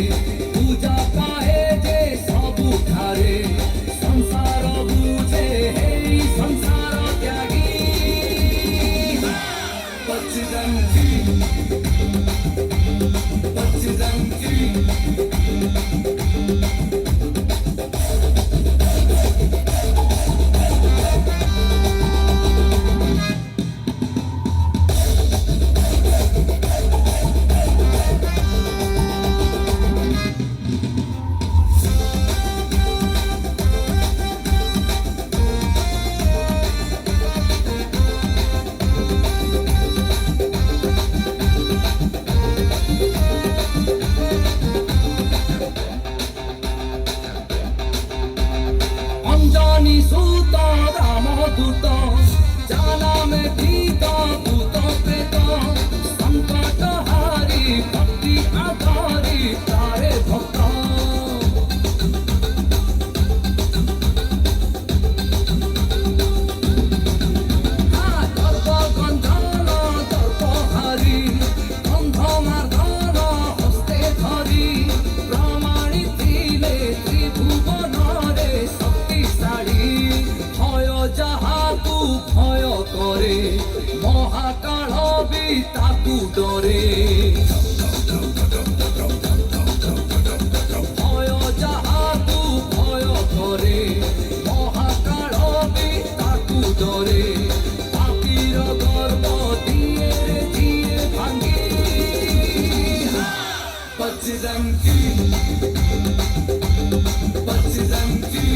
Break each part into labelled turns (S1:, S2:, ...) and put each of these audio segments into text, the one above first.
S1: पूजा पाए जे सबुठारे संसार बुझे हे संसार त्यागी बजरंगी बजरंगी अंजनी सूत रामदूत जाना में भीत भूत प्रेत संकट हारी भक्ति आधारी तारे भक्त दर्प गंधन दर्प हारी गंध मार्दन हस्ते धरी प्रमाणित थिले त्रिभुवन भय जाहाकू भय करे महाकाल भी ताकू डरे भय जाहाकू भय करे महाकाल भी ताकू डरे पापीर गर्व दिए दिए भांगी बजरंगी बजरंगी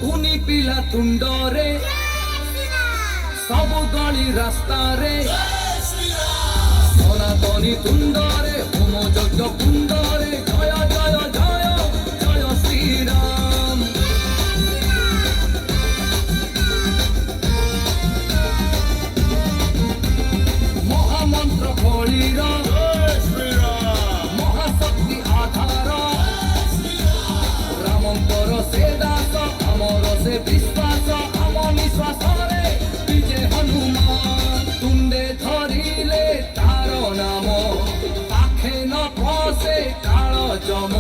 S1: कुनी पिला तुंडरे सबु गली रास्ता रे सनातनी तुंडरे होम यज्ञ कुंडरे जय जय जय जय श्री राम महामंत्र फलीर महाशक्ति आधार रामंकर से दास अमर से विश्वास आम निश्वास रे विजय हनुमान तुंडे धरिले तार नाम पाखे न फसे काल जम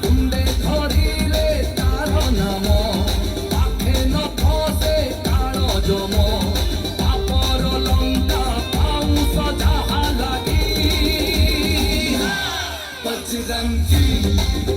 S1: तुंडे धरिले तार नाम पाखे न फसे काल जम पापर लंका पाउस जहा लागी बजरंगी